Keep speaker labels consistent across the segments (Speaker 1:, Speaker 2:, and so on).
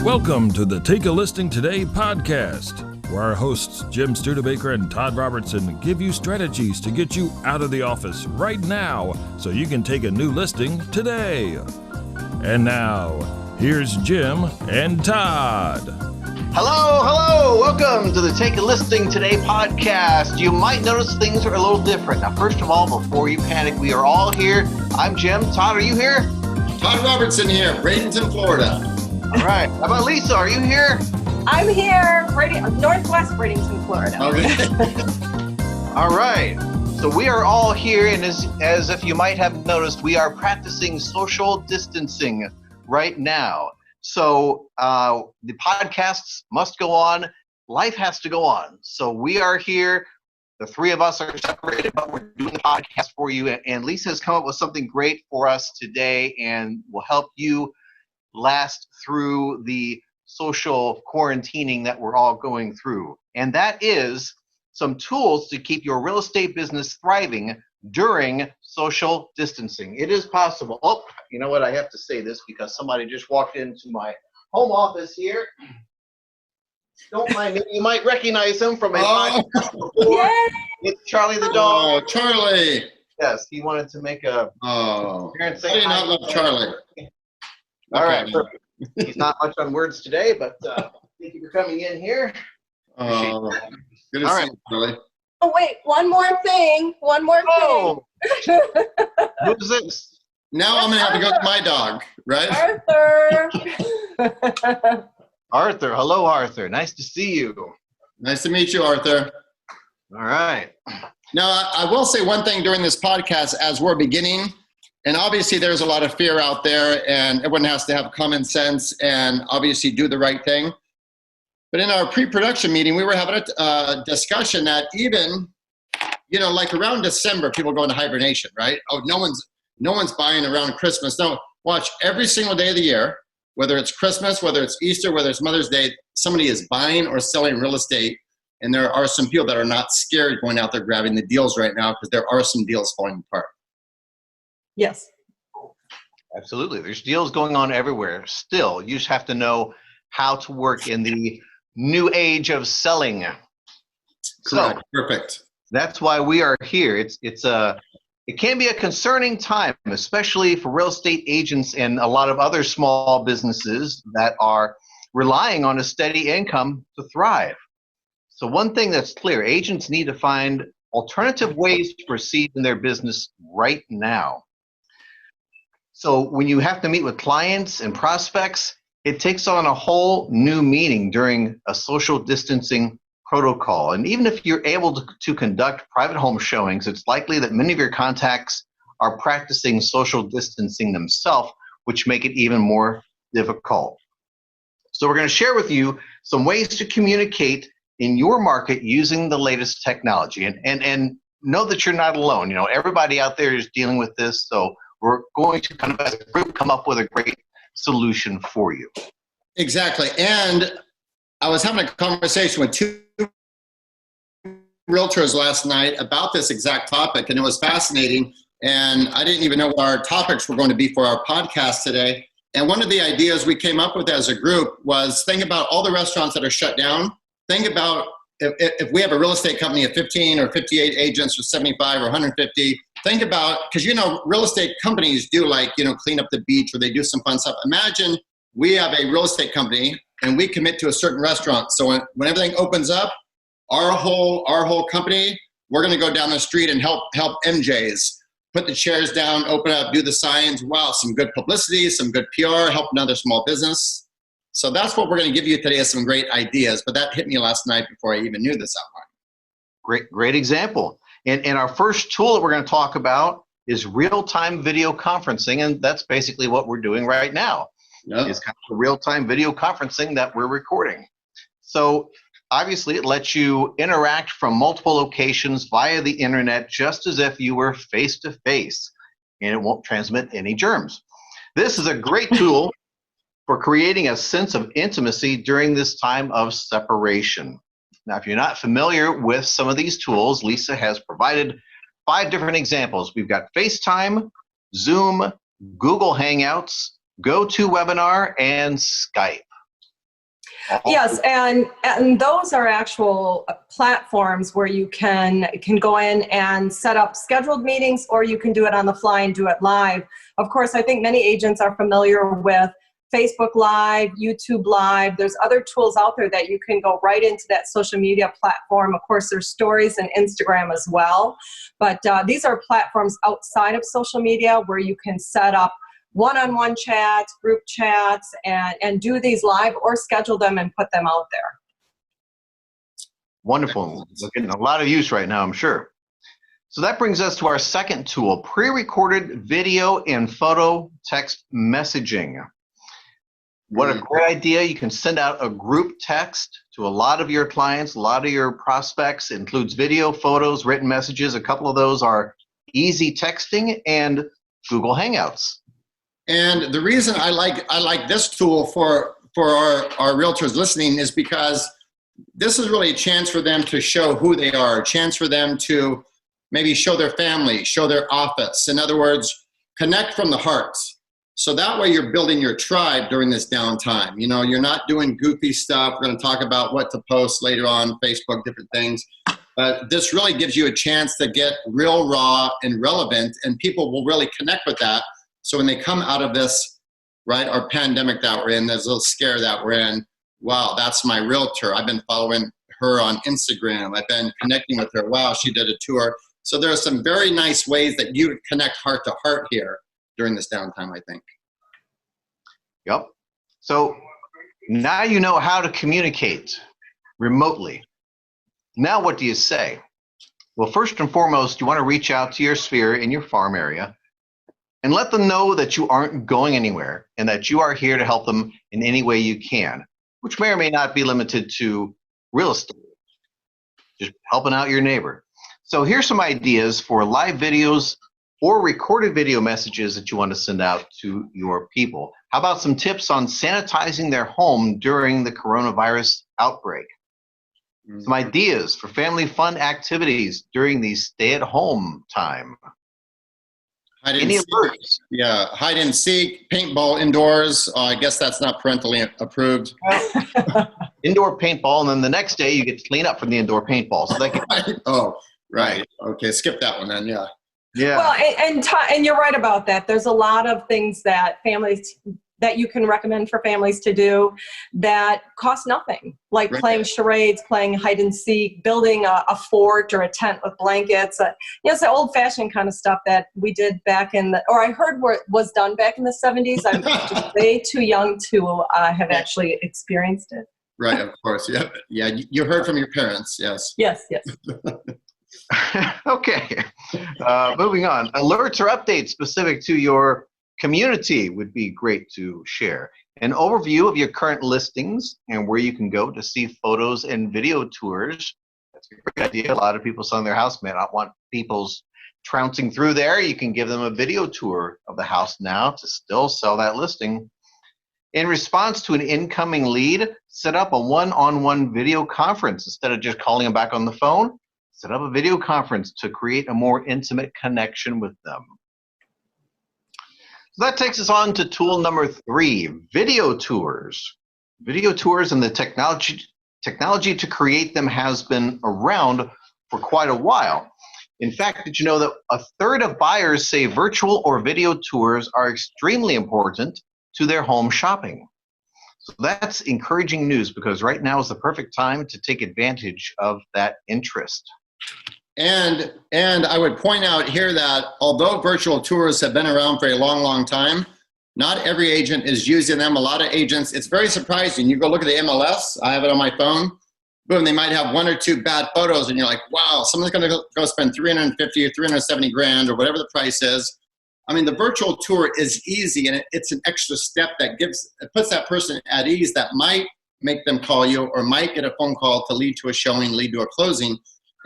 Speaker 1: Welcome to the Take a Listing Today podcast, where our hosts Jim Studebaker and Todd Robertson give you strategies to get you out of the office right now so you can take a new listing today. And now, here's Jim and Todd.
Speaker 2: Hello. Welcome to the Take a Listing Today podcast. You might notice things are a little different. Now, first of all, before you panic, we are all here. I'm Jim. Todd, are you here?
Speaker 3: Todd Robertson here, Bradenton, Florida.
Speaker 2: All right. How about Lisa? Are you here?
Speaker 4: I'm here, Northwest Bradenton, Florida.
Speaker 3: Okay.
Speaker 2: All right. So we are all here, and as if you might have noticed, we are practicing social distancing right now. So the podcasts must go on. Life has to go on. So we are here. The three of us are separated, but we're doing the podcast for you. And Lisa has come up with something great for us today and will help you last through the social quarantining that we're all going through. And that is some tools to keep your real estate business thriving during social distancing. It is possible. Oh, you know what? I have to say this because somebody just walked into my home office here. Don't mind me. You might recognize him from a podcast before.
Speaker 4: Yay!
Speaker 2: It's Charlie the dog.
Speaker 3: Oh, Charlie.
Speaker 2: Yes, he wanted to make a appearance.
Speaker 3: I do not love Charlie.
Speaker 2: All right, perfect. He's not much on words today, but thank you for coming in here.
Speaker 3: Good to
Speaker 2: All
Speaker 3: see
Speaker 2: right.
Speaker 3: you, Charlie.
Speaker 4: Oh, wait, one more thing.
Speaker 2: Oh, who's this?
Speaker 3: Now I'm going to have to go with my dog, right?
Speaker 4: Arthur.
Speaker 2: Arthur. Hello, Arthur. Nice to see you.
Speaker 3: Nice to meet you, Arthur.
Speaker 2: All right.
Speaker 3: Now, I will say one thing during this podcast as we're beginning, and obviously there's a lot of fear out there, and everyone has to have common sense and obviously do the right thing. But in our pre-production meeting, we were having a discussion that even, like around December, people go into hibernation, right? Oh, no one's buying around Christmas. No, watch every single day of the year, whether it's Christmas, whether it's Easter, whether it's Mother's Day, somebody is buying or selling real estate. And there are some people that are not scared going out there grabbing the deals right now because there are some deals falling apart.
Speaker 4: Yes.
Speaker 2: Absolutely. There's deals going on everywhere. Still, you just have to know how to work in the new age of selling.
Speaker 3: Correct.
Speaker 2: So
Speaker 3: Perfect.
Speaker 2: that's why we are here. It can be a concerning time, especially for real estate agents and a lot of other small businesses that are relying on a steady income to thrive. So one thing that's clear, agents need to find alternative ways to proceed in their business right now. So when you have to meet with clients and prospects, it takes on a whole new meaning during a social distancing protocol. And even if you're able to conduct private home showings, it's likely that many of your contacts are practicing social distancing themselves, which make it even more difficult. So we're going to share with you some ways to communicate in your market using the latest technology. And know that you're not alone. Everybody out there is dealing with this. So we're going to kind of, as a group, come up with a great solution for you.
Speaker 3: Exactly. And I was having a conversation with two realtors last night about this exact topic, and it was fascinating. And I didn't even know what our topics were going to be for our podcast today. And one of the ideas we came up with as a group was think about all the restaurants that are shut down. Think about if we have a real estate company of 15 or 58 agents or 75 or 150, think about, because real estate companies do clean up the beach or they do some fun stuff. Imagine we have a real estate company and we commit to a certain restaurant. So when everything opens up, our whole company, we're going to go down the street and help MJ's, put the chairs down, open up, do the signs. Wow, some good publicity, some good PR, help another small business. So that's what we're going to give you today is some great ideas. But that hit me last night before I even knew this outline.
Speaker 2: Great example. And our first tool that we're going to talk about is real-time video conferencing. And that's basically what we're doing right now.
Speaker 3: Yep.
Speaker 2: It's kind of real-time video conferencing that we're recording. So obviously it lets you interact from multiple locations via the internet, just as if you were face-to-face, and it won't transmit any germs. This is a great tool for creating a sense of intimacy during this time of separation. Now, if you're not familiar with some of these tools, Lisa has provided 5 different examples. We've got FaceTime, Zoom, Google Hangouts, GoToWebinar, and Skype.
Speaker 4: Yes, and those are actual platforms where you can go in and set up scheduled meetings, or you can do it on the fly and do it live. Of course, I think many agents are familiar with Facebook Live, YouTube Live. There's other tools out there that you can go right into that social media platform. Of course, there's stories and Instagram as well. But these are platforms outside of social media where you can set up one-on-one chats, group chats, and do these live or schedule them and put them out there.
Speaker 2: Wonderful. We're getting a lot of use right now, I'm sure. So that brings us to our second tool, pre-recorded video and photo text messaging. What a great idea. You can send out a group text to a lot of your clients, a lot of your prospects. It includes video, photos, written messages. A couple of those are easy texting and Google Hangouts.
Speaker 3: And the reason I like this tool for our realtors listening is because this is really a chance for them to show who they are, a chance for them to maybe show their family, show their office. In other words, connect from the heart. So that way you're building your tribe during this downtime. You know, you're not doing goofy stuff. We're going to talk about what to post later on Facebook, different things. But this really gives you a chance to get real, raw, and relevant, and people will really connect with that. So when they come out of this, right, our pandemic that we're in, this little scare that we're in, wow, that's my realtor. I've been following her on Instagram. I've been connecting with her. Wow, she did a tour. So there are some very nice ways that you connect heart to heart here during this downtime, I think.
Speaker 2: Yep. So now you know how to communicate remotely. Now what do you say? Well, first and foremost, you want to reach out to your sphere in your farm area and let them know that you aren't going anywhere and that you are here to help them in any way you can, which may or may not be limited to real estate, just helping out your neighbor. So here's some ideas for live videos or recorded video messages that you want to send out to your people. How about some tips on sanitizing their home during the coronavirus outbreak? Some ideas for family fun activities during the stay-at-home time. Any alerts?
Speaker 3: Yeah, hide and seek, paintball indoors. I guess that's not parentally approved.
Speaker 2: Indoor paintball, and then the next day you get to clean up from the indoor paintball. So they can.
Speaker 3: Oh, right. Okay, skip that one then. Yeah.
Speaker 2: Yeah.
Speaker 4: Well, and you're right about that. There's a lot of things that you can recommend for families to do that cost nothing, like playing charades, playing hide and seek, building a fort or a tent with blankets. It's the old-fashioned kind of stuff that we did back or I heard was done back in the 70s. I'm just way too young to have actually experienced it.
Speaker 3: Right, of course. Yeah, yeah. You heard from your parents, yes.
Speaker 4: Yes.
Speaker 2: Okay. Moving on. Alerts or updates specific to your community would be great to share. An overview of your current listings and where you can go to see photos and video tours. That's a great idea. A lot of people selling their house may not want people's trouncing through there. You can give them a video tour of the house now to still sell that listing. In response to an incoming lead, set up a one-on-one video conference instead of just calling them back on the phone. Set up a video conference to create a more intimate connection with them. So that takes us on to tool number 3, video tours. Video tours and the technology to create them has been around for quite a while. In fact, did you know that 1/3 of buyers say virtual or video tours are extremely important to their home shopping? So that's encouraging news because right now is the perfect time to take advantage of that interest.
Speaker 3: And I would point out here that although virtual tours have been around for a long, long time, not every agent is using them. A lot of agents, it's very surprising. You go look at the MLS, I have it on my phone, boom, they might have 1 or 2 bad photos and you're like, wow, someone's gonna go spend $350 or $370 grand or whatever the price is. I mean, the virtual tour is easy and it's an extra step that puts that person at ease that might make them call you or might get a phone call to lead to a showing, lead to a closing.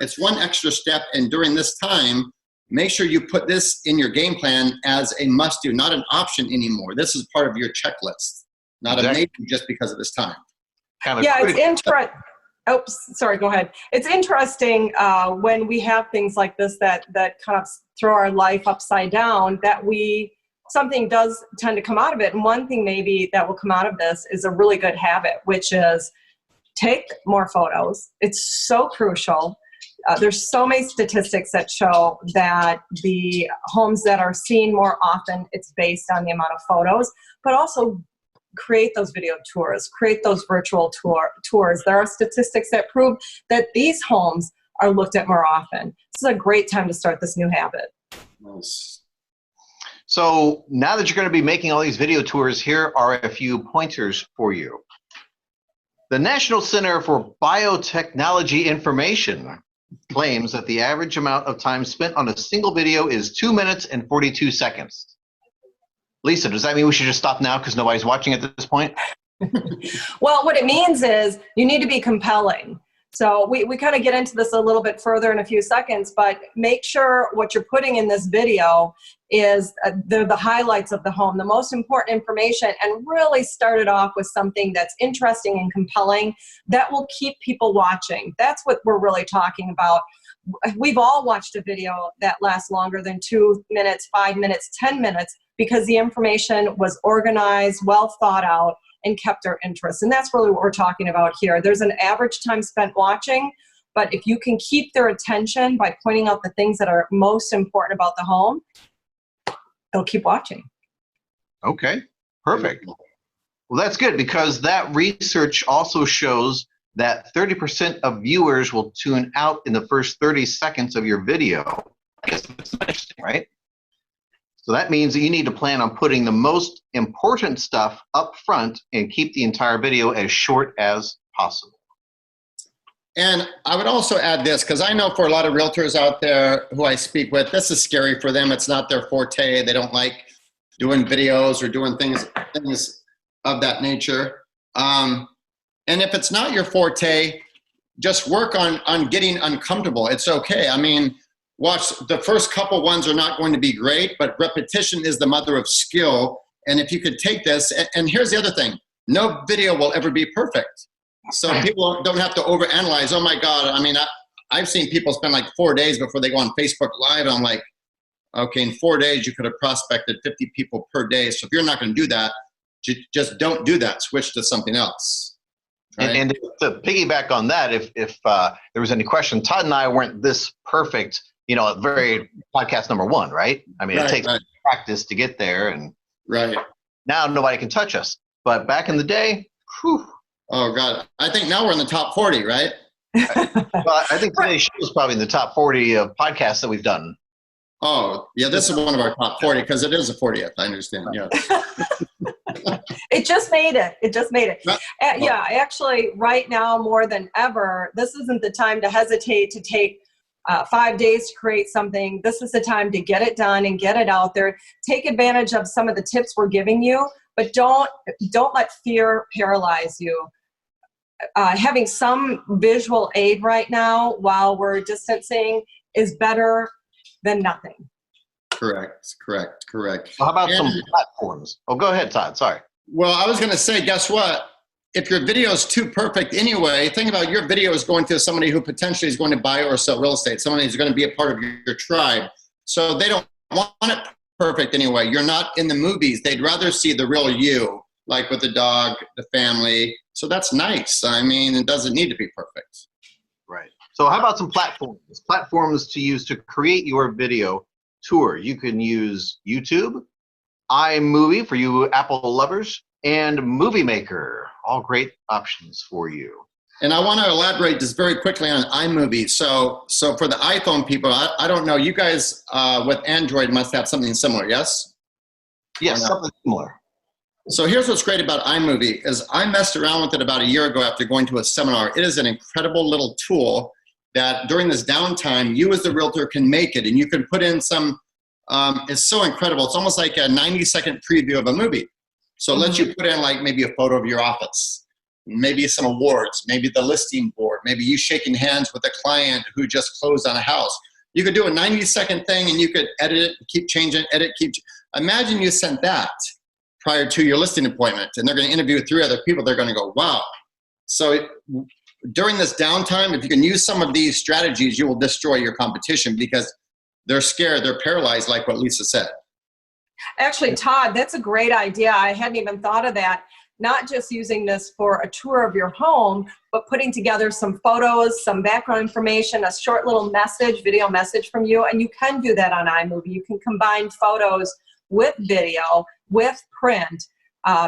Speaker 3: It's one extra step, and during this time, make sure you put this in your game plan as a must-do, not an option anymore. This is part of your checklist, not a maybe just because of this time.
Speaker 4: Yeah, it's interesting. Oh, sorry, go ahead. It's interesting when we have things like this that kind of throw our life upside down, that we something does tend to come out of it. And one thing maybe that will come out of this is a really good habit, which is take more photos. It's so crucial. There's so many statistics that show that the homes that are seen more often, it's based on the amount of photos, but also create those video tours, create those virtual tours. There are statistics that prove that these homes are looked at more often. This is a great time to start this new habit.
Speaker 3: Nice.
Speaker 2: So now that you're going to be making all these video tours, here are a few pointers for you. The National Center for Biotechnology Information claims that the average amount of time spent on a single video is 2 minutes and 42 seconds. Lisa, does that mean we should just stop now because nobody's watching at this point?
Speaker 4: Well, what it means is you need to be compelling. So we kind of get into this a little bit further in a few seconds, but make sure what you're putting in this video is the highlights of the home, the most important information, and really start it off with something that's interesting and compelling that will keep people watching. That's what we're really talking about. We've all watched a video that lasts longer than 2 minutes, 5 minutes, 10 minutes because the information was organized, well thought out, and kept our interest. And that's really what we're talking about here. There's an average time spent watching, but if you can keep their attention by pointing out the things that are most important about the home, they'll keep watching.
Speaker 2: Okay, perfect. Well, that's good because that research also shows that 30% of viewers will tune out in the first 30 seconds of your video. I guess that's interesting, right? So that means that you need to plan on putting the most important stuff up front and keep the entire video as short as possible.
Speaker 3: And I would also add this, because I know for a lot of realtors out there who I speak with, this is scary for them. It's not their forte. They don't like doing videos or doing things of that nature. And if it's not your forte, just work on getting uncomfortable. It's okay. I mean, watch, the first couple ones are not going to be great, but repetition is the mother of skill. And if you could take this, and here's the other thing, no video will ever be perfect. So people don't have to overanalyze. Oh my God. I mean, I've seen people spend like 4 days before they go on Facebook Live. I'm like, okay, in 4 days, you could have prospected 50 people per day. So if you're not going to do that, just don't do that. Switch to something else. Right?
Speaker 2: And to piggyback on that, if there was any question, Todd and I weren't this perfect, you know, at very podcast number one, right? I mean, it takes practice to get there, and now nobody can touch us. But back in the day, whew.
Speaker 3: Oh God, I think now we're in the top 40, right?
Speaker 2: Well, I think today's show is probably in the top 40 of podcasts that we've done.
Speaker 3: Oh, yeah, this is one of our top 40 because it is the 40th. I understand. Yeah.
Speaker 4: It just made it. It just made it. Yeah, actually, right now more than ever, this isn't the time to hesitate to take 5 days to create something. This is the time to get it done and get it out there. Take advantage of some of the tips we're giving you, but don't let fear paralyze you. Having some visual aid right now while we're distancing is better than nothing.
Speaker 3: Correct.
Speaker 2: Well, how about some platforms? Oh, go ahead, Todd. Sorry.
Speaker 3: Well, I was going to say, guess what? If your video is too perfect anyway, think about your video is going to somebody who potentially is going to buy or sell real estate, somebody who's going to be a part of your tribe. So they don't want it perfect anyway. You're not in the movies. They'd rather see the real you, like with the dog, the family. So that's nice. I mean, it doesn't need to be perfect.
Speaker 2: Right. So how about some platforms? Platforms to use to create your video tour. You can use YouTube, iMovie for you Apple lovers, and Movie Maker. All great options for you.
Speaker 3: And I want to elaborate just very quickly on iMovie. So for the iPhone people, I don't know, you guys with Android must have something similar, yes?
Speaker 2: Yes, something similar.
Speaker 3: So here's what's great about iMovie is I messed around with it about a year ago after going to a seminar. It is an incredible little tool that during this downtime, you as the realtor can make it, and you can put in some, it's so incredible. It's almost like a 90-second preview of a movie. So it lets you put in like maybe a photo of your office, maybe some awards, maybe the listing board, maybe you shaking hands with a client who just closed on a house. You could do a 90-second thing and you could edit it, keep changing, imagine you sent that prior to your listing appointment and they're going to interview 3 other people. They're going to go, wow. So during this downtime, if you can use some of these strategies, you will destroy your competition because they're scared, they're paralyzed, like what Lisa said.
Speaker 4: Actually, Todd, that's a great idea. I hadn't even thought of that. Not just using this for a tour of your home, but putting together some photos, some background information, a short little message, video message from you. And you can do that on iMovie. You can combine photos with video, with print,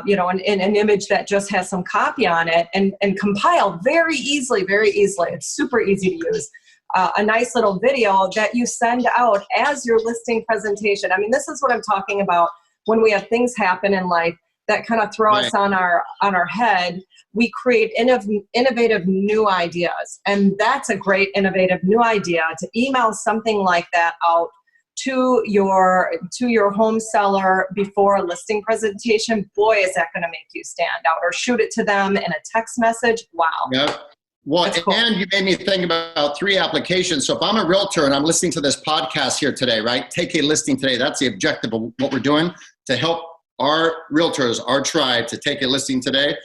Speaker 4: in an image that just has some copy on it, and compile very easily, very easily. It's super easy to use. A nice little video that you send out as your listing presentation. I mean, this is what I'm talking about when we have things happen in life that kind of throw us on our head. We create innovative new ideas. And that's a great innovative new idea, to email something like that out to your home seller before a listing presentation. Boy, is that going to make you stand out. Or shoot it to them in a text message. Wow.
Speaker 3: Yep. Well, cool. And you made me think about 3 applications. So if I'm a realtor and I'm listening to this podcast here today, right? Take a listing today. That's the objective of what we're doing, to help our realtors, our tribe, to take a listing today.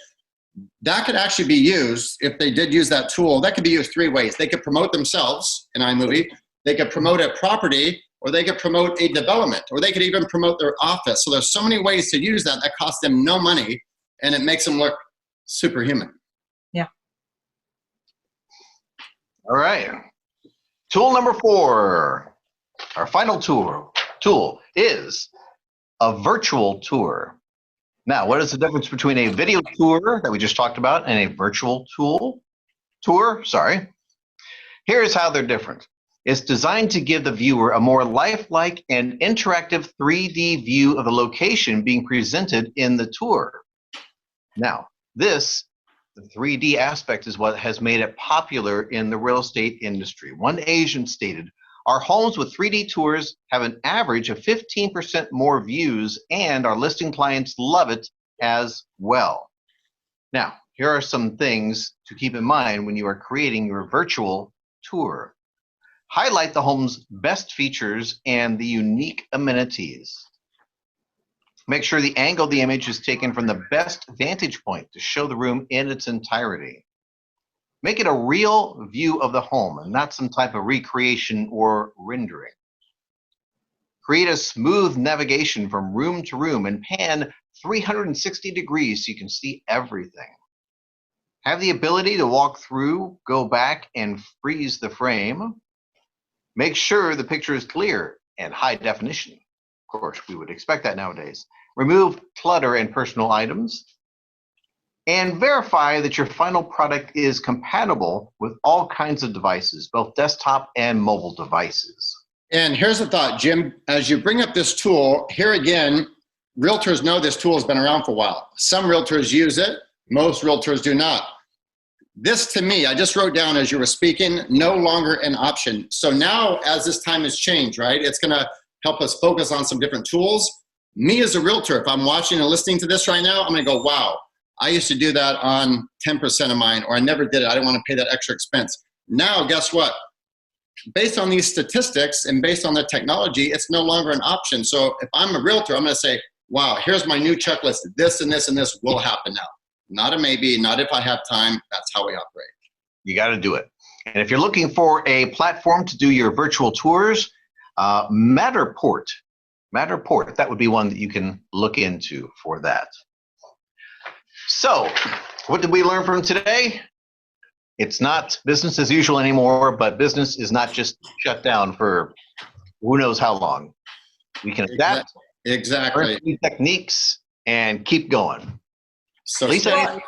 Speaker 3: That could actually be used, if they did use that tool, that could be used 3 ways. They could promote themselves in iMovie, they could promote a property, or they could promote a development, or they could even promote their office. So there's so many ways to use that cost them no money, and it makes them look superhuman.
Speaker 4: Yeah.
Speaker 2: All right. Tool number 4, our final tool is a virtual tour. Now, what is the difference between a video tour that we just talked about and a virtual tour? Here's how they're different. It's designed to give the viewer a more lifelike and interactive 3D view of the location being presented in the tour. Now, the 3D aspect is what has made it popular in the real estate industry. One agent stated, "Our homes with 3D tours have an average of 15% more views, and our listing clients love it as well." Now, here are some things to keep in mind when you are creating your virtual tour. Highlight the home's best features and the unique amenities. Make sure the angle of the image is taken from the best vantage point to show the room in its entirety. Make it a real view of the home and not some type of recreation or rendering. Create a smooth navigation from room to room and pan 360 degrees so you can see everything. Have the ability to walk through, go back, and freeze the frame. Make sure the picture is clear and high definition. Of course, we would expect that nowadays. Remove clutter and personal items. And verify that your final product is compatible with all kinds of devices, both desktop and mobile devices.
Speaker 3: And here's a thought, Jim. As you bring up this tool, here again, realtors know this tool has been around for a while. Some realtors use it. Most realtors do not. This, to me, I just wrote down as you were speaking, no longer an option. So now, as this time has changed, right, it's going to help us focus on some different tools. Me as a realtor, if I'm watching and listening to this right now, I'm going to go, wow, I used to do that on 10% of mine, or I never did it. I didn't want to pay that extra expense. Now, guess what? Based on these statistics and based on the technology, it's no longer an option. So if I'm a realtor, I'm going to say, wow, here's my new checklist. This and this and this will happen now. Not a maybe, not if I have time. That's how we operate.
Speaker 2: You got to do it. And if you're looking for a platform to do your virtual tours, Matterport, that would be one that you can look into for that. So, what did we learn from today? It's not business as usual anymore, but business is not just shut down for who knows how long. We can adapt,
Speaker 3: exactly,
Speaker 2: learn new techniques, and keep going.
Speaker 3: So,
Speaker 2: Lisa,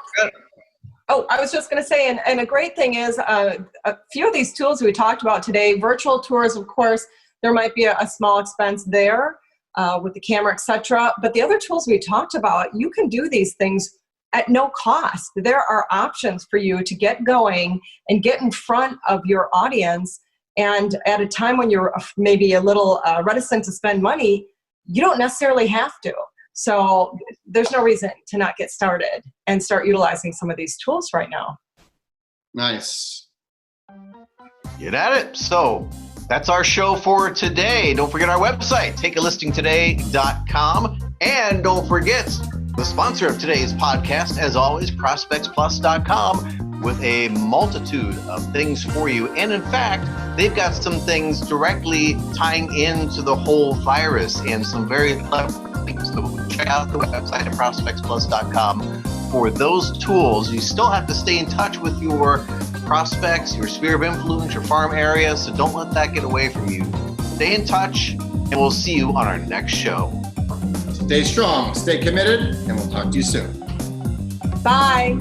Speaker 4: oh, I was just going to say, and a great thing is a few of these tools we talked about today, virtual tours, of course, there might be a small expense there with the camera, etc. But the other tools we talked about, you can do these things at no cost. There are options for you to get going and get in front of your audience. And at a time when you're maybe a little reticent to spend money, you don't necessarily have to. So there's no reason to not get started and start utilizing some of these tools right now.
Speaker 3: Nice.
Speaker 2: Get at it. So that's our show for today. Don't forget our website, takealistingtoday.com. And don't forget the sponsor of today's podcast, as always, ProspectsPLUS.com, with a multitude of things for you. And in fact, they've got some things directly tying into the whole virus and some very clever networking. So check out the website at ProspectsPLUS.com for those tools. You still have to stay in touch with your prospects, your sphere of influence, your farm area, so don't let that get away from you. Stay in touch, and we'll see you on our next show.
Speaker 3: Stay strong, stay committed, and we'll talk to you soon.
Speaker 4: Bye.